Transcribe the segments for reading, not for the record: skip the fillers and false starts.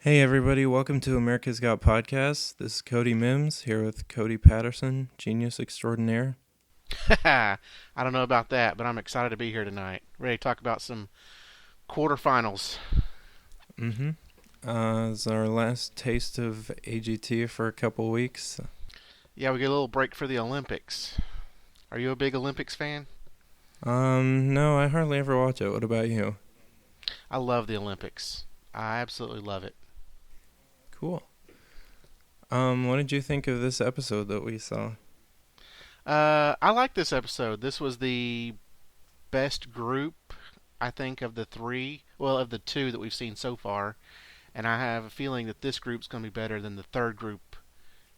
Hey everybody, welcome to America's Got Podcast. This is Cody Mims here with Cody Patterson, genius extraordinaire. I don't know about that, but I'm excited to be here tonight. Ready to talk about some quarterfinals. Mm-hmm. It's our last taste of AGT for a couple weeks. Yeah, we get a little break for the Olympics. Are you a big Olympics fan? No, I hardly ever watch it. What about you? I love the Olympics. I absolutely love it. Cool. What did you think of this episode that we saw? I like this episode. This was the best group, I think, of the three. Well, of the two that we've seen so far. And I have a feeling that this group's going to be better than the third group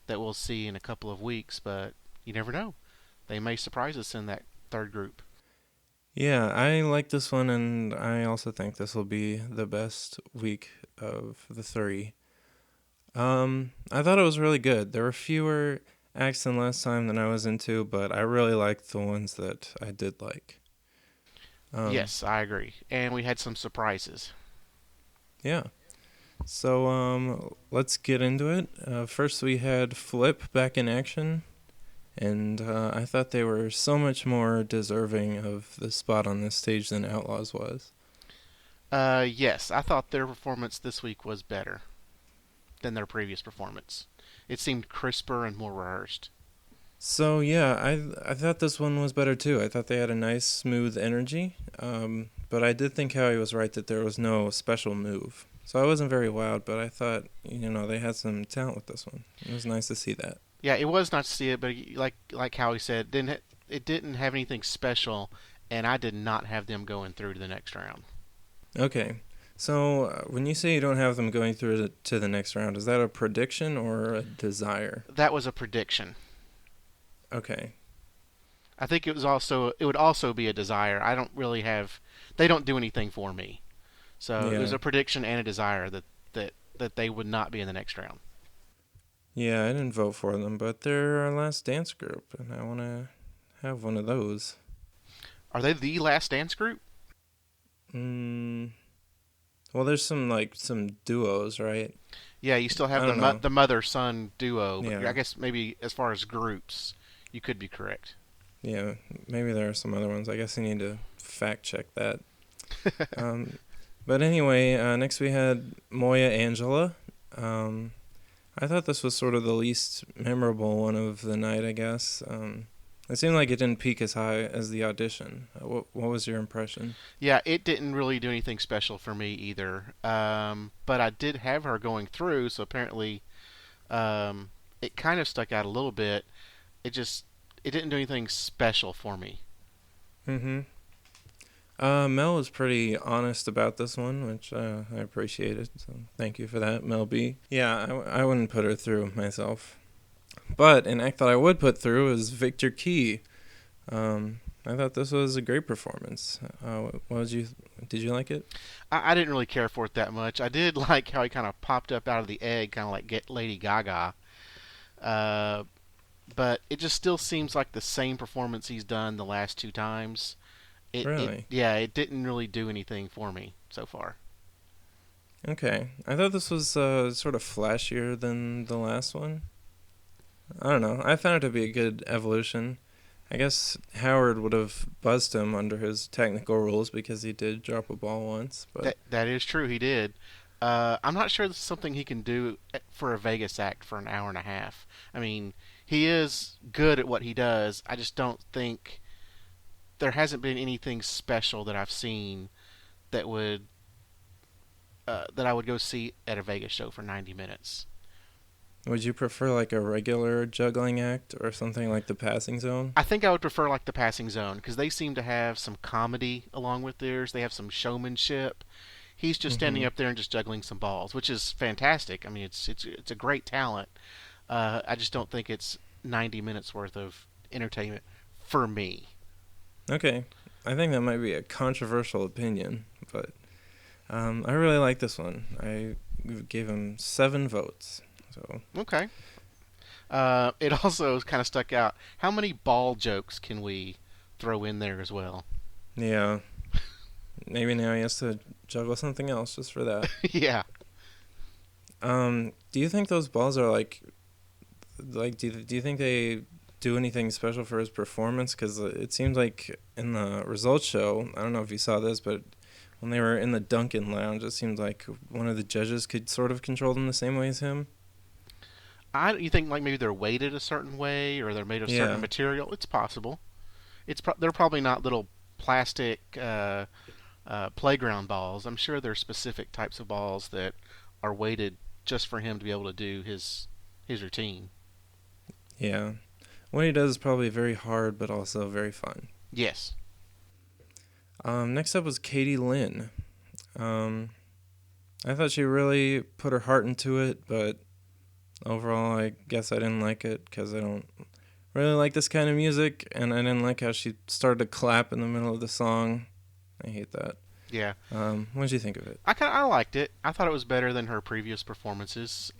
that we'll see in a couple of weeks. But you never know. They may surprise us in that third group. Yeah, I like this one, and I also think this will be the best week of the three. I thought it was really good. There were fewer acts than last time than I was into, but I really liked the ones that I did like. Um, Yes, I agree. And we had some surprises. yeah. So let's get into it. First, we had Flip back in action, and I thought they were so much more deserving of the spot on this stage than Outlaws was. Yes, I thought their performance this week was better than their previous performance. It seemed crisper and more rehearsed. So yeah, I thought this one was better too. I thought they had a nice smooth energy, but I did think Howie was right that there was no special move. So I wasn't very wowed, but I thought they had some talent with this one. It was nice to see that. Yeah, it was nice to see it, but like Howie said, it didn't have anything special, and I did not have them going through to the next round. Okay, so when you say you don't have them going through to the next round, is that a prediction or a desire? That was a prediction. Okay, I think it would also be a desire. I don't really have they don't do anything for me. So it was yeah, a prediction and a desire that they would not be in the next round. yeah, I didn't vote for them, but they're our last dance group, and I want to have one of those. Are they the last dance group? Mm, well, there's some duos, right? Yeah, you still I have don't know. the mother son duo, but Yeah, I guess maybe as far as groups, you could be correct. yeah, maybe there are some other ones. I guess I need to fact check that. Um, but anyway, next we had Moya Angela. Um, I thought this was sort of the least memorable one of the night, I guess. It seemed like it didn't peak as high as the audition. What was your impression? Yeah, it didn't really do anything special for me either. But I did have her going through, so apparently it kind of stuck out a little bit. It just it didn't do anything special for me. Mm-hmm. Mel was pretty honest about this one, which I appreciated. So thank you for that, Mel B. Yeah, I wouldn't put her through myself. But an act that I would put through is Victor Key. I thought this was a great performance. Did you like it? I didn't really care for it that much. I did like how he kind of popped up out of the egg, kind of like get Lady Gaga. Uh, but it just still seems like the same performance he's done the last two times. Really? Yeah, it didn't really do anything for me so far. Okay. I thought this was sort of flashier than the last one. I don't know. I found it to be a good evolution. I guess Howard would have buzzed him under his technical rules because he did drop a ball once, but That is true. He did. I'm not sure this is something he can do for a Vegas act for an hour and a half. I mean, he is good at what he does. I just don't think there hasn't been anything special that I've seen that would that I would go see at a Vegas show for 90 minutes. would you prefer like a regular juggling act or something like the passing zone? I think I would prefer like the Passing Zone because they seem to have some comedy along with theirs. They have some showmanship. He's just standing Mm-hmm. up there and just juggling some balls, which is fantastic. I mean, it's a great talent. I just don't think it's 90 minutes worth of entertainment for me. Okay. I think that might be a controversial opinion, but I really like this one. I gave him 7 votes. So Okay. It also kind of stuck out. How many ball jokes can we throw in there as well? yeah, maybe now he has to juggle something else just for that. Yeah. Do you think those balls are do you think they do anything special for his performance? Because it seems like in the results show, I don't know if you saw this, but when they were in the Duncan Lounge, it seemed like one of the judges could sort of control them the same way as him. You think like maybe they're weighted a certain way or they're made of certain Yeah, material? It's possible. They're probably not little plastic playground balls. I'm sure there's specific types of balls that are weighted just for him to be able to do his routine. yeah. What he does is probably very hard, but also very fun. Yes. Next up was Katie Lynn. Um, I thought she really put her heart into it, but overall, I guess I didn't like it because I don't really like this kind of music, and I didn't like how she started to clap in the middle of the song. I hate that. Yeah. What did you think of it? I liked it. I thought it was better than her previous performances.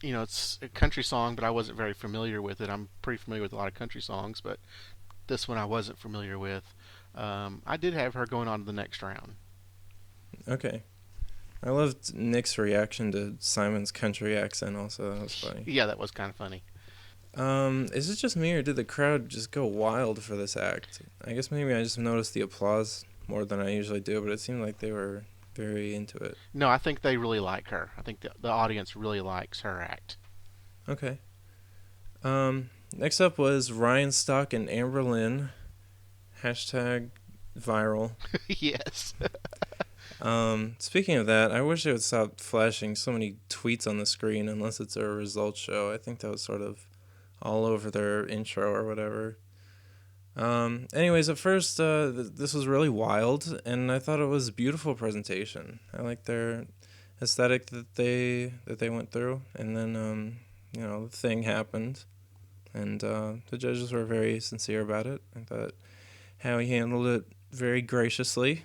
It's a country song, but I wasn't very familiar with it. I'm pretty familiar with a lot of country songs, but this one I wasn't familiar with. I did have her going on to the next round. Okay. I loved Nick's reaction to Simon's country accent also. That was funny. Yeah, that was kind of funny. Is it just me or did the crowd just go wild for this act? I guess maybe I just noticed the applause more than I usually do, but it seemed like they were very into it. No, I think they really like her. I think the audience really likes her act. Okay. Next up was Ryan Stock and Amber Lynn. Hashtag viral. Yes. Speaking of that, I wish they would stop flashing so many tweets on the screen unless it's a results show. I think that was sort of all over their intro or whatever. Anyways, at first, this was really wild, and I thought it was a beautiful presentation. I liked their aesthetic that they went through, and then the thing happened, and the judges were very sincere about it. I thought how he handled it very graciously.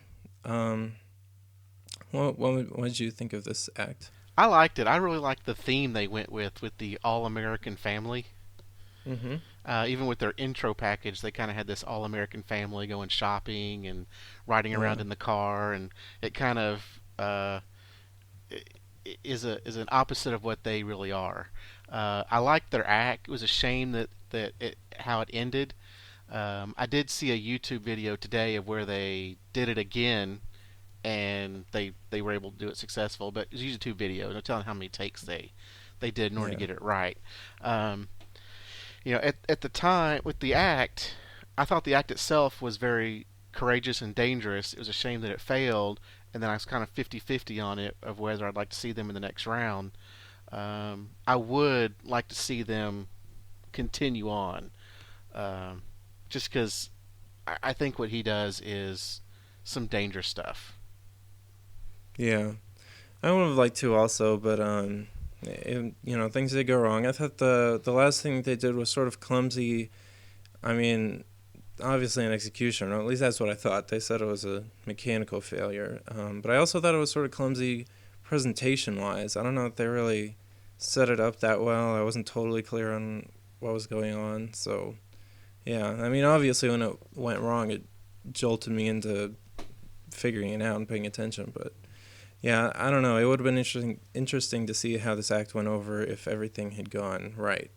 What did you think of this act? I liked it. I really liked the theme they went with the All American Family. Mm-hmm. Even with their intro package, they kind of had this all American family going shopping and riding Yeah. around in the car, and it kind of is an opposite of what they really are. I liked their act. It was a shame that how it ended. I did see a YouTube video today of where they did it again, and they were able to do it successful. But it was a YouTube video, no telling how many takes they did in order to Yeah. get it right. Um, at the time with the act, I thought the act itself was very courageous and dangerous. It was a shame that it failed, and then I was kind of 50-50 on it of whether I'd like to see them in the next round. I would like to see them continue on, um, just because I think what he does is some dangerous stuff. Yeah. I would have liked to also, but things did go wrong. I thought the last thing they did was sort of clumsy. I mean, obviously an execution, or at least that's what I thought. They said it was a mechanical failure, but I also thought it was sort of clumsy presentation-wise. I don't know if they really set it up that well. I wasn't totally clear on what was going on, so yeah. I mean, obviously when it went wrong, it jolted me into figuring it out and paying attention, but yeah, I don't know. It would have been interesting to see how this act went over if everything had gone right.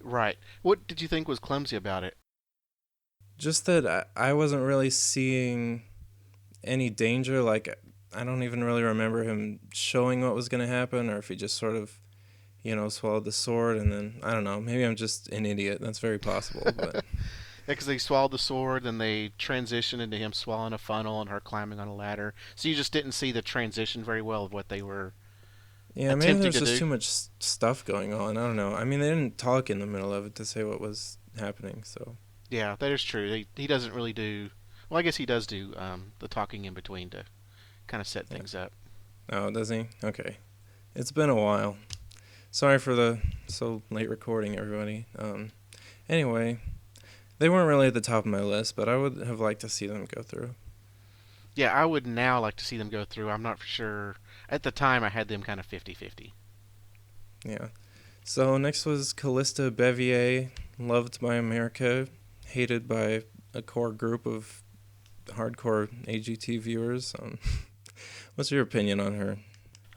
Right. What did you think was clumsy about it? Just that I wasn't really seeing any danger. Like, I don't even really remember him showing what was going to happen, or if he just sort of, swallowed the sword and then, I don't know. Maybe I'm just an idiot. That's very possible, but Because they swallowed the sword and they transitioned into him swallowing a funnel and her climbing on a ladder. So you just didn't see the transition very well of what they were yeah, maybe attempting there's to just do. too much stuff going on. I don't know. I mean, they didn't talk in the middle of it to say what was happening, so. Yeah, that is true. He doesn't really do. Well, I guess he does do the talking in between to kind of set Yeah. things up. Oh, does he? Okay. It's been a while. Sorry for the so late recording, everybody. Anyway, they weren't really at the top of my list, but I would have liked to see them go through. Yeah, I would now like to see them go through. I'm not for sure. At the time, I had them kind of 50-50. Yeah. So next was Callista Bevier, loved by America, hated by a core group of hardcore AGT viewers. What's your opinion on her?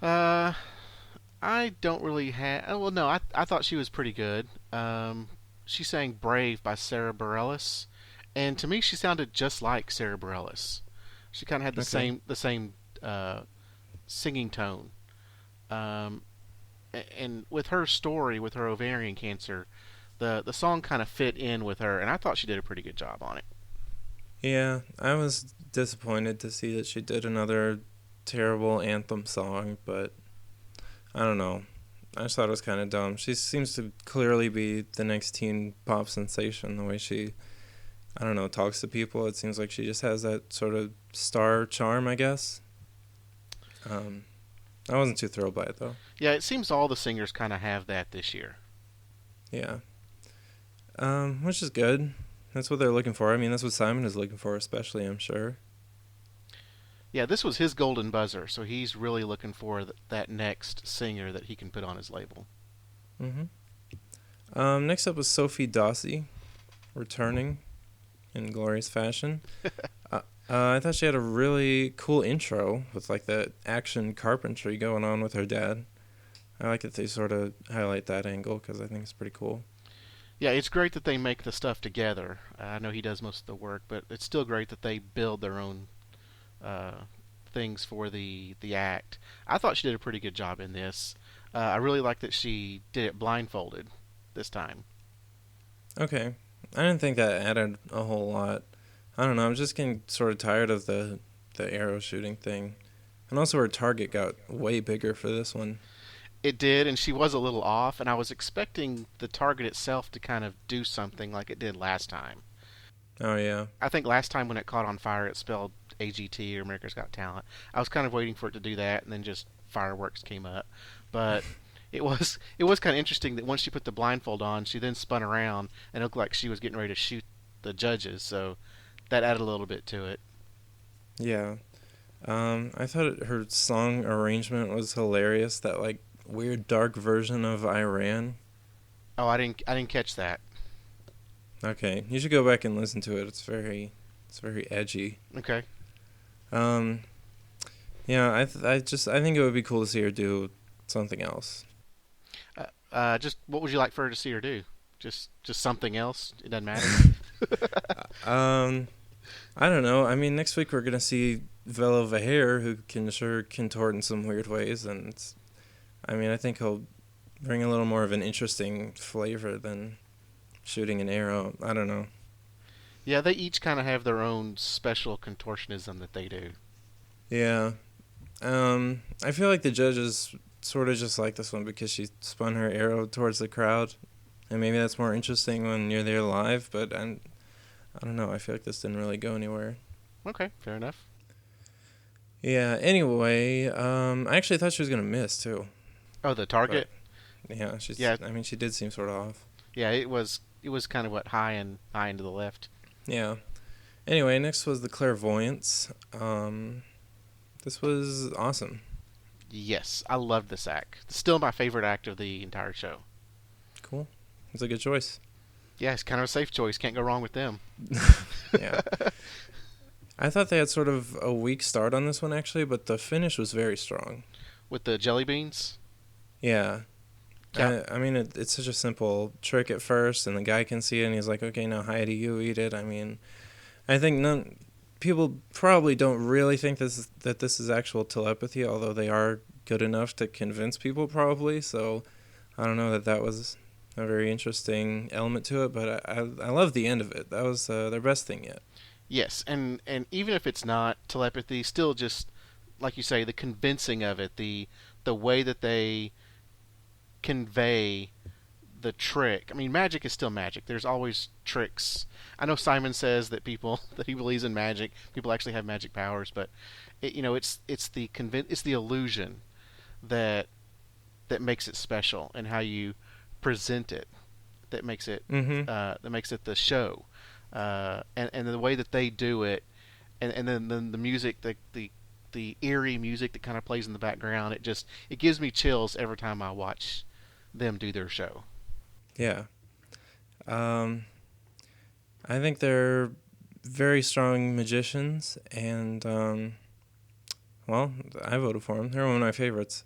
Uh, I don't really have. Well, no, I thought she was pretty good. She sang "Brave" by Sarah Bareilles, and to me, she sounded just like Sarah Bareilles. She kind of had the Okay. same uh, singing tone. Um, and with her story, with her ovarian cancer, the song kind of fit in with her, and I thought she did a pretty good job on it. Yeah, I was disappointed to see that she did another terrible anthem song, but I don't know. I just thought it was kind of dumb. She seems to clearly be the next teen pop sensation. The way she, I don't know, talks to people. It seems like she just has that sort of star charm, I guess. Um, I wasn't too thrilled by it though. Yeah, it seems all the singers kind of have that this year. Yeah. Which is good. That's what they're looking for. I mean, that's what Simon is looking for, especially, I'm sure. Yeah, this was his golden buzzer, so he's really looking for that next singer that he can put on his label. hmm Next up was Sophie Dossie, returning in glorious fashion. I thought she had a really cool intro with like that action carpentry going on with her dad. I like that they sort of highlight that angle because I think it's pretty cool. Yeah, it's great that they make the stuff together. I know he does most of the work, but it's still great that they build their own uh, things for the act. I thought she did a pretty good job in this. I really like that she did it blindfolded this time. Okay, I didn't think that added a whole lot. I don't know. I'm just getting sort of tired of the arrow shooting thing, and also her target got way bigger for this one. It did, and she was a little off, and I was expecting the target itself to kind of do something like it did last time. Oh yeah, I think last time when it caught on fire, it spelled AGT or America's Got Talent. I was kind of waiting for it to do that, and then just fireworks came up. But it was kind of interesting that once she put the blindfold on, she then spun around and it looked like she was getting ready to shoot the judges. So that added a little bit to it. yeah. I thought her song arrangement was hilarious. That like weird dark version of Iran. Oh, I didn't catch that. Okay, you should go back and listen to it. It's very edgy. Okay. Um, yeah, I think it would be cool to see her do something else. Just what would you like for her to see her do? Just something else. It doesn't matter. Um, I don't know. I mean, next week we're gonna see Velo Vaher, who can sure contort in some weird ways, and I mean, I think he'll bring a little more of an interesting flavor than shooting an arrow. I don't know. Yeah, they each kind of have their own special contortionism that they do. Yeah. I feel like the judges sort of just like this one because she spun her arrow towards the crowd, and maybe that's more interesting when you're there live. But I don't know. I feel like this didn't really go anywhere. Okay, fair enough. Yeah. Anyway, I actually thought she was gonna miss too, Oh, the but target. yeah, she's. Yeah, I mean, she did seem sort of off. yeah. It was kind of what high and to the left. Yeah. Anyway, next was the Clairvoyants. This was awesome. Yes, I loved this act. Still my favorite act of the entire show. Cool. It's a good choice. Yeah, it's kind of a safe choice. Can't go wrong with them. Yeah. I thought they had sort of a weak start on this one actually, but the finish was very strong. With the jelly beans. Yeah. Yeah. I mean, it's such a simple trick at first, and the guy can see it, and he's like, okay, now Heidi, you eat it. I mean, I think people probably don't really think that this is actual telepathy, although they are good enough to convince people probably. So I don't know that was a very interesting element to it, but I love the end of it. That was their best thing yet. Yes, and even if it's not telepathy, still just like you say, the convincing of it, the way that they convey the trick. I mean, magic is still magic. There's always tricks. I know Simon says that people that he believes in magic, people actually have magic powers, but it's the illusion that that makes it special and how you present it that makes it Mm-hmm. the show, and the way that they do it, and then the music, the eerie music that kind of plays in the background. It gives me chills every time I watch them do their show. Yeah. Um, I think they're very strong magicians, and well, I voted for them. They're one of my favorites.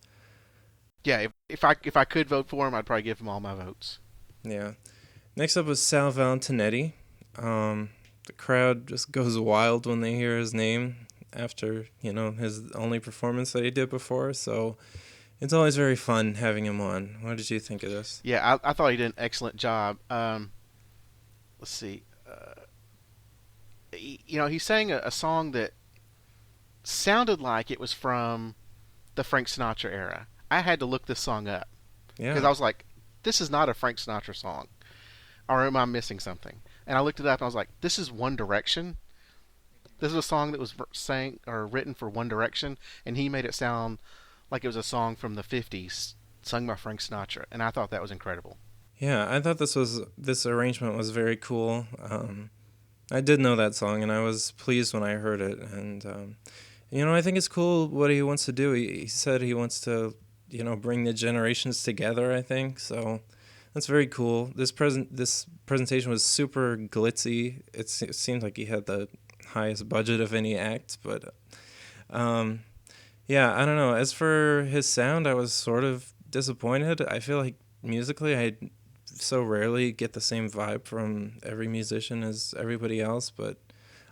Yeah, if I could vote for him, I'd probably give him all my votes. Yeah. Next up was Sal Valentinetti. The crowd just goes wild when they hear his name after, his only performance that he did before. So it's always very fun having him on. What did you think of this? Yeah, I thought he did an excellent job. Let's see. He sang a song that sounded like it was from the Frank Sinatra era. I had to look this song up because Yeah. I was like, this is not a Frank Sinatra song. Or am I missing something? And I looked it up and I was like, this is One Direction. This is a song that was sang or written for One Direction, and he made it sound like it was a song from the 50s sung by Frank Sinatra, and I thought that was incredible. Yeah, I thought this arrangement was very cool. I did know that song, and I was pleased when I heard it. And I think it's cool what he wants to do. He said he wants to, bring the generations together. I think so. That's very cool. This presentation was super glitzy. It seemed like he had the highest budget of any act, but um, yeah, I don't know. As for his sound, I was sort of disappointed. I feel like musically, I so rarely get the same vibe from every musician as everybody else, but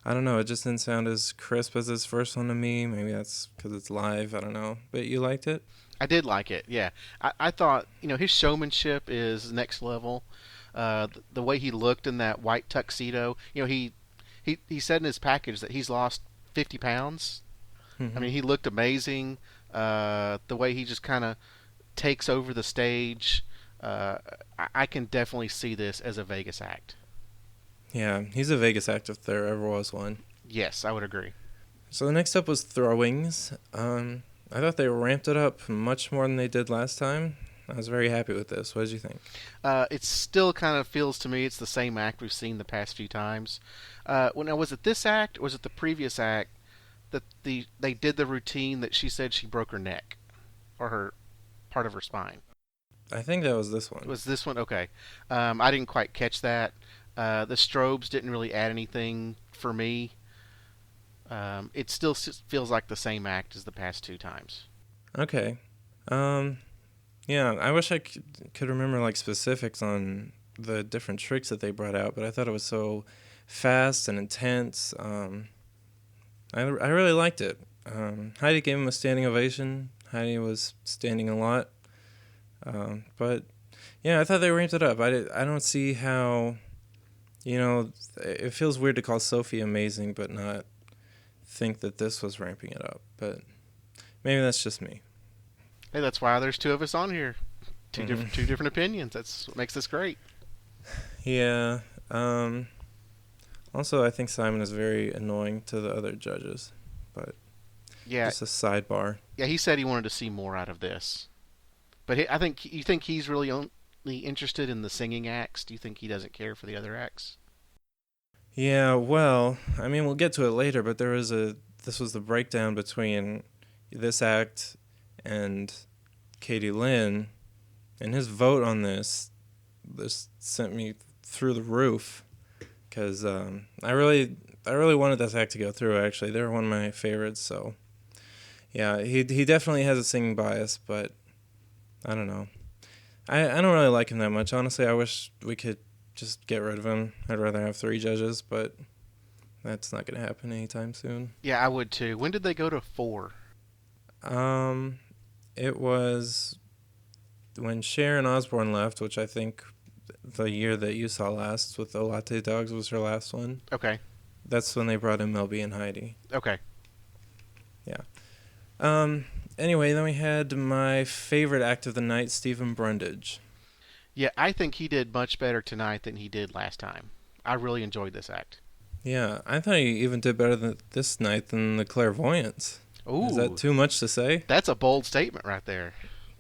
I don't know. It just didn't sound as crisp as his first one to me. Maybe that's because it's live. I don't know. But you liked it? I did like it, yeah. I thought, his showmanship is next level. The way he looked in that white tuxedo, he said in his package that he's lost 50 pounds. I Hmm. mean, he looked amazing. The way he just kind of takes over the stage. I can definitely see this as a Vegas act. Yeah, he's a Vegas act if there ever was one. Yes, I would agree. So the next up was throwings. I thought they ramped it up much more than they did last time. I was very happy with this. What did you think? It still kind of feels to me it's the same act we've seen the past few times. Now, was it this act or was it the previous act that they did the routine that she said she broke her neck or her part of her spine? I think that was this one. Was this one okay? I didn't quite catch that. The strobes didn't really add anything for me. It still feels like the same act as the past two times. Okay. Um, yeah, I wish I could remember like specifics on the different tricks that they brought out, but I thought it was so fast and intense. I really liked it. Heidi gave him a standing ovation. Heidi was standing a lot. But yeah, I thought they ramped it up. I don't see how, it feels weird to call Sophie amazing, but not think that this was ramping it up. But maybe that's just me. Hey, that's why there's two of us on here. Hmm. Two different opinions. That's what makes this great. Yeah. Um, Also, I think Simon is very annoying to the other judges. But Yeah, just a sidebar. yeah. He said he wanted to see more out of this, but I think you think he's really only interested in the singing acts. Do you think he doesn't care for the other acts? Yeah, well, I mean, we'll get to it later, but this was the breakdown between this act and Katie Lynn, and his vote on this sent me through the roof because I really wanted this act to go through. Actually, they were one of my favorites. So yeah, he definitely has a singing bias, but I don't know. I don't really like him that much. Honestly, I wish we could just get rid of him. I'd rather have three judges, but that's not going to happen anytime soon. Yeah, I would too. When did they go to four? Um, it was when Sharon Osbourne left, which I think the year that you saw last with the Latte Dogs was her last one. Okay, That's when they brought in Melby and Heidi. okay. Yeah. Anyway, then we had my favorite act of the night, Steven Brundage. Yeah, I think he did much better tonight than he did last time. I really enjoyed this act. Yeah, I thought he even did better this night than the Clairvoyants. Is that Ooh, too much to say? that's a bold statement right there.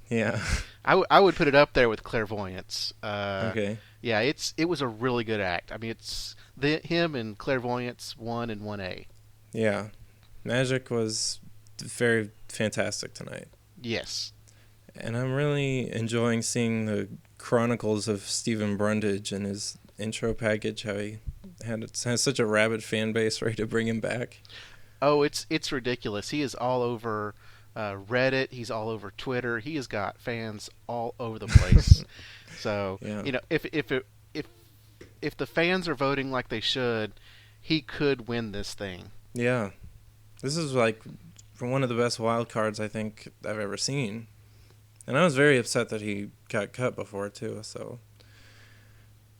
Yeah. I would put it up there with Clairvoyance. Okay. Yeah, it was a really good act. I mean, it's him and Clairvoyance 1 and 1A. Yeah. Magic was very fantastic tonight. Yes. And I'm really enjoying seeing the chronicles of Stephen Brundage and his intro package, how he has such a rabid fan base ready to bring him back. Oh, it's ridiculous. He is all over Reddit. He's all over Twitter. He has got fans all over the place. So Yeah. if the fans are voting like they should, he could win this thing. Yeah. This is like one of the best wild cards I think I've ever seen. And I was very upset that he got cut before too. So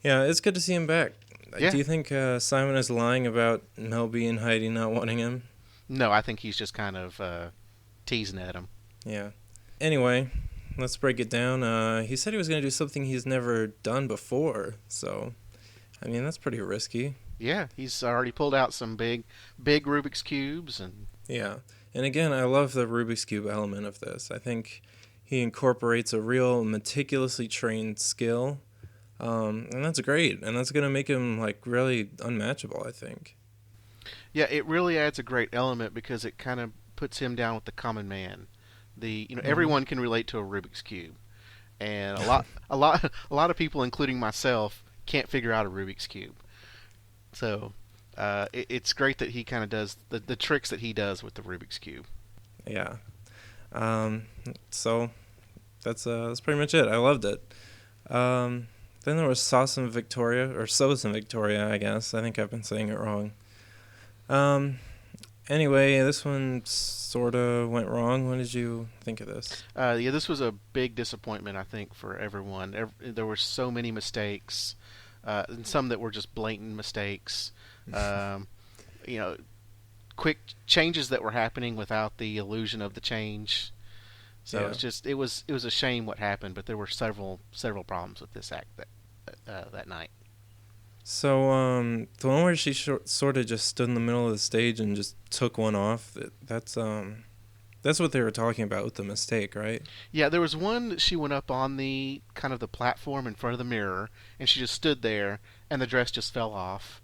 yeah, it's good to see him back. Yeah. Do you think Simon is lying about Mel B and Heidi not wanting him? No, I think he's just kind of teasing at him. Yeah. Anyway, let's break it down. He said he was going to do something he's never done before. So, I mean, that's pretty risky. Yeah, he's already pulled out some big Rubik's cubes and Yeah. And again, I love the Rubik's Cube element of this. I think he incorporates a real meticulously trained skill. And that's great. And that's going to make him, like, really unmatchable, I think. yeah, it really adds a great element because it kind of puts him down with the common man. Mm-hmm. Everyone can relate to a Rubik's cube, and a lot of people, including myself, can't figure out a Rubik's cube. So it's great that he kind of does the tricks that he does with the Rubik's cube. Yeah. Um, so that's pretty much it. I loved it. Then there was Sauce and Victoria, or Sauce and Victoria, I guess. I think I've been saying it wrong. Um, anyway, this one sort of went wrong. What did you think of this? Yeah, this was a big disappointment, I think, for everyone. There were so many mistakes, and some that were just blatant mistakes. Um, you know, quick changes that were happening without the illusion of the change. So Yeah. it was a shame what happened, but there were several problems with this act that night. So, the one where she sort of just stood in the middle of the stage and just took one off, that's what they were talking about with the mistake, right? Yeah, there was one that she went up on the kind of the platform in front of the mirror, and she just stood there, and the dress just fell off.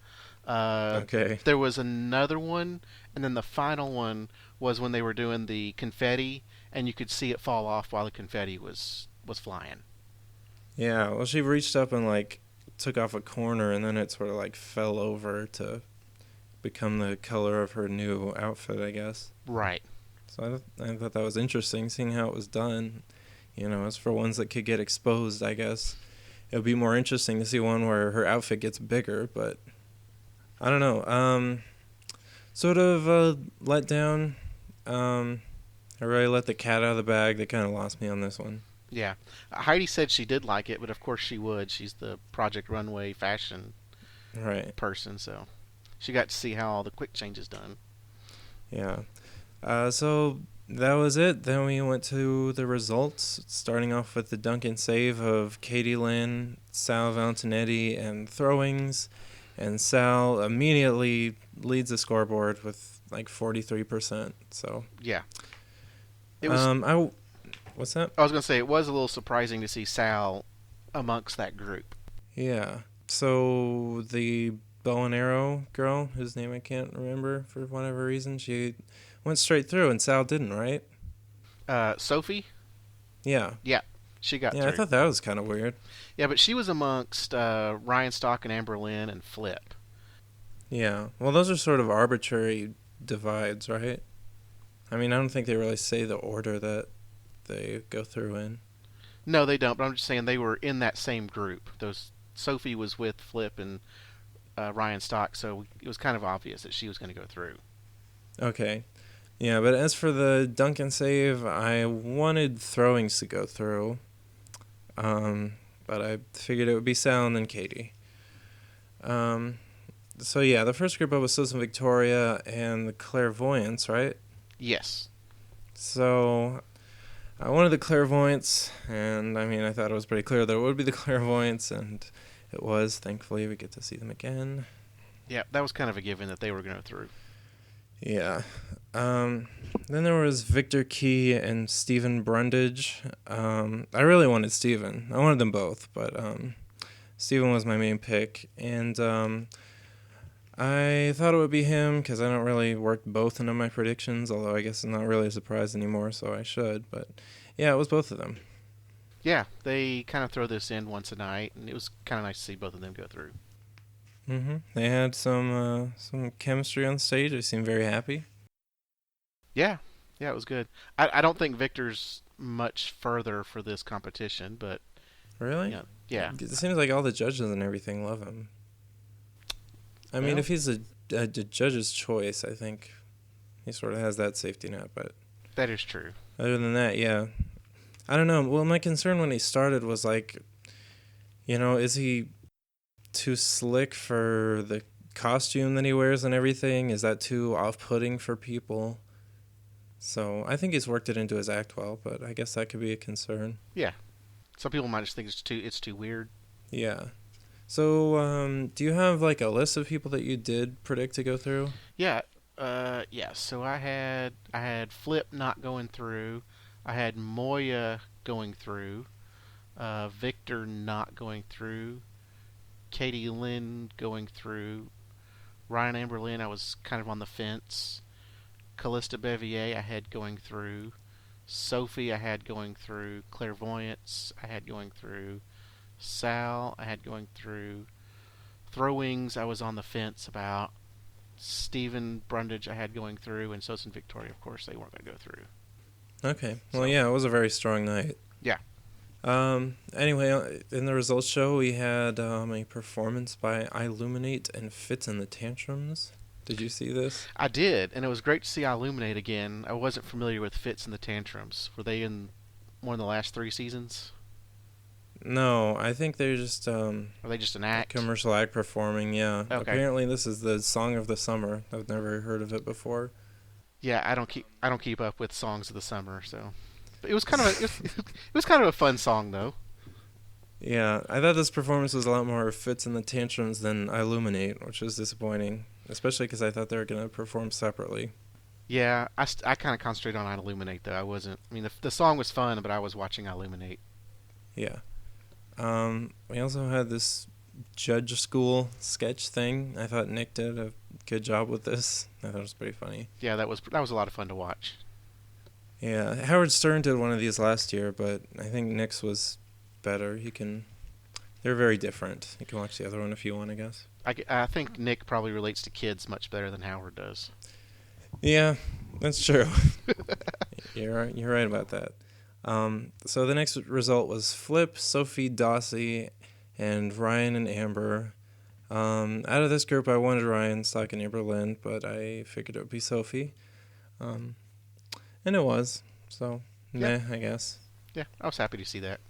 Okay. There was another one, and then the final one was when they were doing the confetti, and you could see it fall off while the confetti was flying. Yeah, well, she reached up and, like, took off a corner, and then it sort of, like, fell over to become the color of her new outfit, I guess. Right. So I thought that was interesting, seeing how it was done. You know, as for ones that could get exposed, I guess it would be more interesting to see one where her outfit gets bigger, but I don't know. Sort of let down. I really let the cat out of the bag. They kind of lost me on this one. Yeah. Heidi said she did like it, but of course she would. She's the Project Runway fashion Right. person, so she got to see how all the quick changes done. Yeah. So that was it. Then we went to the results, starting off with the dunk and save of Katie Lynn, Sal Valentinetti, and throwings. And Sal immediately leads the scoreboard with like 43%. So, Yeah. It was what's that? I was going to say it was a little surprising to see Sal amongst that group. Yeah. So the bow and arrow girl, whose name I can't remember for whatever reason, she went straight through, and Sal didn't, right? Sophie? Yeah. Yeah, she got Yeah, I through. thought that was kind of weird. Yeah, but she was amongst Ryan Stock and Amber Lynn and Flip. Yeah. Well, those are sort of arbitrary divides, right? I mean, I don't think they really say the order that they go through in. No, they don't. But I'm just saying they were in that same group. Those Sophie was with Flip and Ryan Stock, so it was kind of obvious that she was going to go through. Okay. Yeah, but as for the dunk and save, I wanted throwings to go through. But I figured it would be Sal and then Katie. Um, so yeah, the first group up was Susan Victoria and the Clairvoyants, right? Yes. So I wanted the Clairvoyants, and I mean, I thought it was pretty clear that it would be the Clairvoyants, and it was. Thankfully, we get to see them again. Yeah, that was kind of a given that they were going to go through. Yeah. Then there was Victor Key and Steven Brundage. I really wanted Steven. I wanted them both, but Steven was my main pick. And I thought it would be him because I don't really work both into my predictions, although I guess it's not really a surprise anymore, so I should. But yeah, it was both of them. Yeah, they kind of throw this in once a night, and it was kind of nice to see both of them go through. They had some chemistry on stage. They seemed very happy. Yeah, Yeah, it was good. I don't think Victor's much further for this competition, but Really? yeah. It seems like all the judges and everything love him. I mean, Well, if he's a judge's choice, I think he sort of has that safety net. But that is true. other than that, yeah, I don't know. Well, my concern when he started was like, is he too slick for the costume that he wears and everything? Is that too off-putting for people? So I think he's worked it into his act well, but I guess that could be a concern. Yeah. Some people might just think it's too weird. Yeah. So, do you have like a list of people that you did predict to go through? Yeah. Yeah. So I had Flip not going through. I had Moya going through. Victor not going through. Katie Lynn going through. Ryan Amberlin, I was kind of on the fence. Callista Bevier, I had going through. Sophie, I had going through. Clairvoyants, I had going through. Sal, I had going through. Throwings, I was on the fence about. Steven Brundage, I had going through. And Sos and Victoria, of course, they weren't going to go through. Okay. Well, So, yeah, it was a very strong night. yeah. Anyway, in the results show, we had a performance by Illuminate and Fits in the Tantrums. Did you see this? I did, and it was great to see Illuminate again. I wasn't familiar with Fits and the Tantrums. Were they in one of the last 3 seasons? No, I think they're just Are they just an act? commercial act performing. Yeah. Okay. Apparently, this is the song of the summer. I've never heard of it before. Yeah, I don't keep up with songs of the summer, so but it was kind of it was kind of a fun song though. Yeah, I thought this performance was a lot more Fits in the Tantrums than Illuminate, which was disappointing, especially because I thought they were going to perform separately. Yeah, I kind of concentrated on Illuminate though. I wasn't. I mean, the song was fun, but I was watching Illuminate. Yeah. We also had this judge school sketch thing. I thought Nick did a good job with this. I thought it was pretty funny. Yeah, that was a lot of fun to watch. Yeah, Howard Stern did one of these last year, but I think Nick's was better. They're very different. You can watch the other one if you want, I guess. I think Nick probably relates to kids much better than Howard does. Yeah, that's true. You're right about that. So the next result was Flip, Sophie, Dossie, and Ryan and Amber. Out of this group, I wanted Ryan, Stock, and Amber Lynn, but I figured it would be Sophie. And it was. So, Yep. meh, I guess. Yeah, I was happy to see that.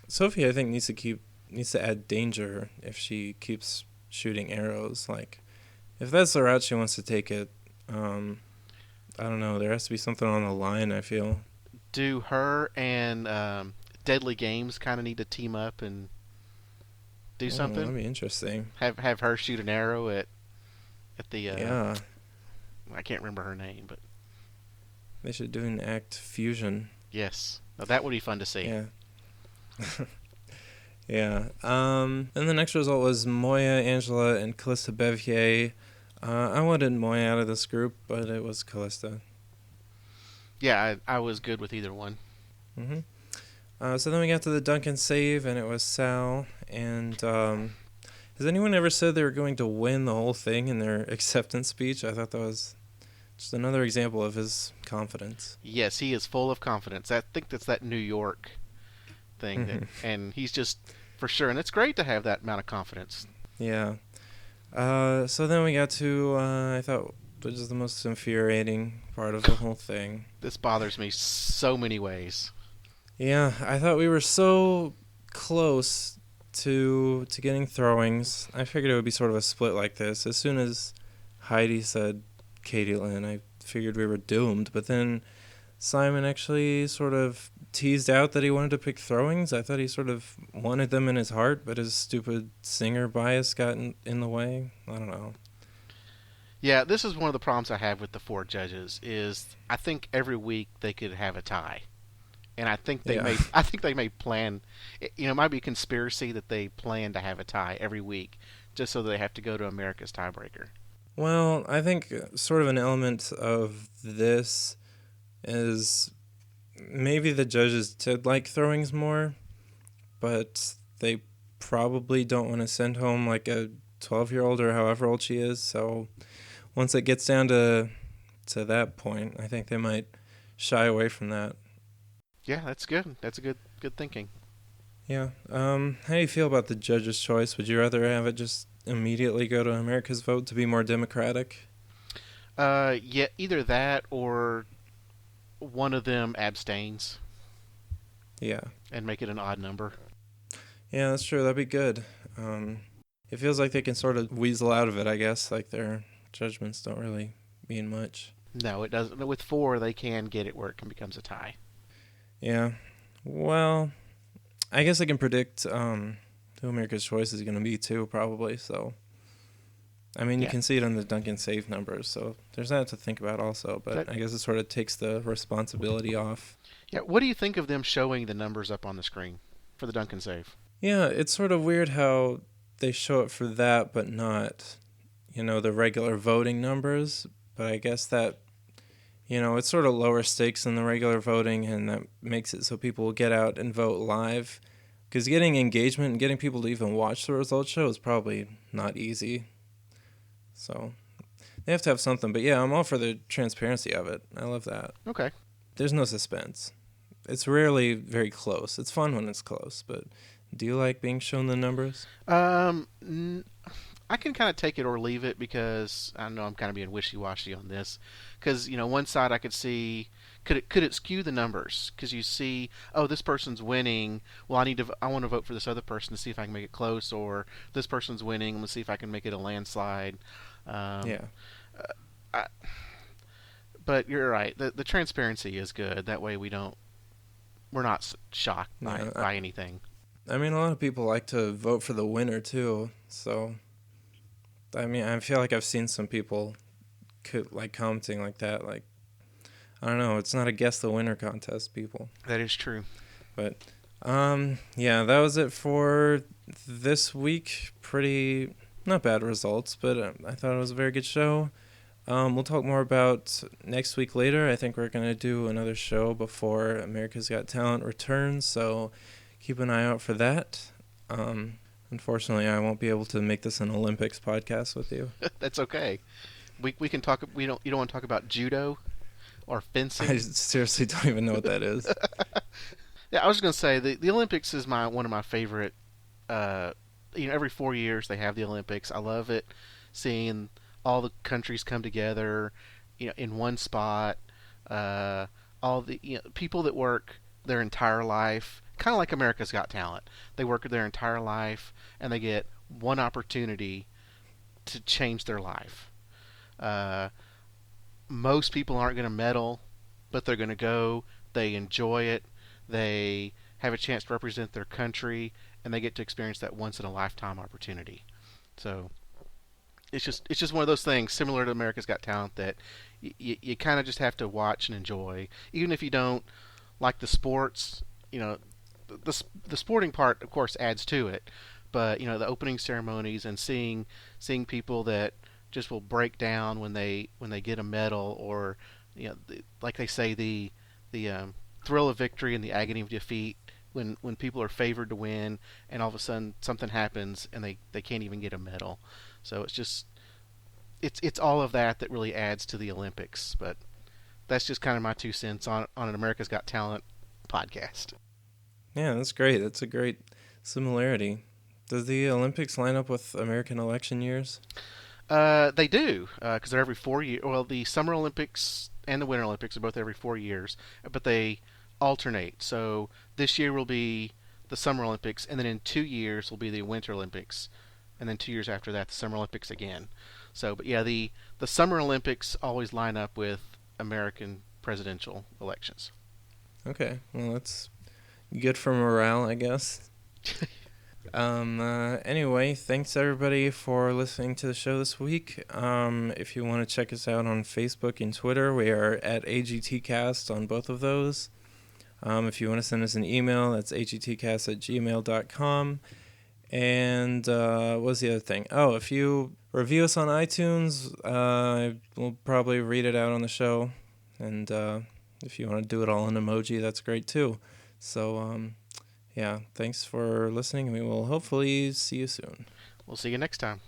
Sophie, I think, needs to add danger if she keeps shooting arrows. Like, if that's the route she wants to take it, I don't know. There has to be something on the line, I feel. Do her and Deadly Games kind of need to team up and do Oh, something? that'd be interesting. Have her shoot an arrow at the Yeah, I can't remember her name, but they should do an act fusion. yes. Now that would be fun to see. Yeah. Yeah. And the next result was Moya, Angela, and Callista Bevier. I wanted Moya out of this group, but it was Callista. Yeah, I was good with either one. So then we got to the Duncan save, and it was Sal. And has anyone ever said they were going to win the whole thing in their acceptance speech? I thought that was just another example of his confidence. Yes, he is full of confidence. I think that's that New York thing, and he's just for sure. And it's great to have that amount of confidence. Yeah. So then we got to, I thought, which is the most infuriating part of the whole thing. This bothers me so many ways. Yeah, I thought we were so close to getting throwings. I figured it would be sort of a split like this. As soon as Heidi said Katie Lynn, I figured we were doomed. But then Simon actually sort of teased out that he wanted to pick throwings. I thought he sort of wanted them in his heart, but his stupid singer bias got in the way. I don't know. Yeah, this is one of the problems I have with the 4 judges. Is I think every week they could have a tie, and I think they may plan. It might be a conspiracy that they plan to have a tie every week, just so they have to go to America's tiebreaker. Well, I think sort of an element of this is maybe the judges did like throwings more, but they probably don't want to send home like a 12-year-old or however old she is. So once it gets down to to that point. I think they might shy away from that. Yeah, that's good. That's a good thinking. Yeah. How do you feel about the judge's choice? Would you rather have it just immediately go to America's vote to be more democratic? Yeah, either that or one of them abstains Yeah. and make it an odd number. Yeah, that's true. That'd be good. It feels like they can sort of weasel out of it, I guess. Like their judgments don't really mean much. No, it doesn't. With four, they can get it where it becomes a tie. Yeah. Well, I guess I can predict who America's choice is going to be too, probably. So, I mean, you Yeah. can see it on the Duncan save numbers. So there's that to think about also. But I guess it sort of takes the responsibility off. Yeah. What do you think of them showing the numbers up on the screen for the Duncan save? Yeah, it's sort of weird how they show it for that, but not, the regular voting numbers. But I guess that, it's sort of lower stakes than the regular voting, and that makes it so people will get out and vote live. Because getting engagement and getting people to even watch the results show is probably not easy. So they have to have something. But yeah, I'm all for the transparency of it. I love that. Okay. There's no suspense. It's rarely very close. It's fun when it's close, but do you like being shown the numbers? I can kind of take it or leave it because I know I'm kind of being wishy-washy on this. Because one side I could see could it skew the numbers? Because you see, oh, this person's winning. Well, I want to vote for this other person to see if I can make it close, or this person's winning. I'm gonna see if I can make it a landslide. Yeah. I, but you're right. The transparency is good. That way we're not shocked by anything. I mean, a lot of people like to vote for the winner too. So, I mean, I feel like I've seen some people commenting like that. Like, I don't know. It's not a guess the winner contest, people. That is true. But, yeah, that was it for this week. Pretty not bad results, but I thought it was a very good show. We'll talk more about next week later. I think we're going to do another show before America's Got Talent returns, so keep an eye out for that. Unfortunately, I won't be able to make this an Olympics podcast with you. That's okay. We can talk. You don't want to talk about judo or fencing? I seriously don't even know what that is. Yeah, I was going to say the Olympics is one of my favorite. Every 4 years they have the Olympics. I love it, seeing all the countries come together, in one spot. All the people that work their entire life, kind of like America's Got Talent. They work their entire life and they get one opportunity to change their life. Most people aren't going to medal, but they're going to go. They enjoy it. They have a chance to represent their country, and they get to experience that once in a lifetime opportunity. So it's just one of those things similar to America's Got Talent that you kind of just have to watch and enjoy, even if you don't like the sports. The sporting part, of course, adds to it, but the opening ceremonies and seeing people that just will break down when they get a medal, or like they say, the thrill of victory and the agony of defeat when people are favored to win and all of a sudden something happens and they can't even get a medal. So it's all of that really adds to the Olympics. But that's just kind of my 2 cents on an America's Got Talent podcast. Yeah, that's great. That's a great similarity. Does the Olympics line up with American election years? They do, because they're every 4 years. Well, the Summer Olympics and the Winter Olympics are both every 4 years, but they alternate. So this year will be the Summer Olympics, and then in 2 years will be the Winter Olympics, and then 2 years after that the Summer Olympics again. So, but yeah, the Summer Olympics always line up with American presidential elections. Okay, well, that's good for morale, I guess. Anyway, thanks everybody for listening to the show this week. If you want to check us out on Facebook and Twitter, we are at AGTcast on both of those. If you want to send us an email, that's agtcast@gmail.com. And what was the other thing? Oh, if you review us on iTunes, we'll probably read it out on the show. And if you want to do it all in emoji, that's great too. So, yeah, thanks for listening. We will hopefully see you soon. We'll see you next time.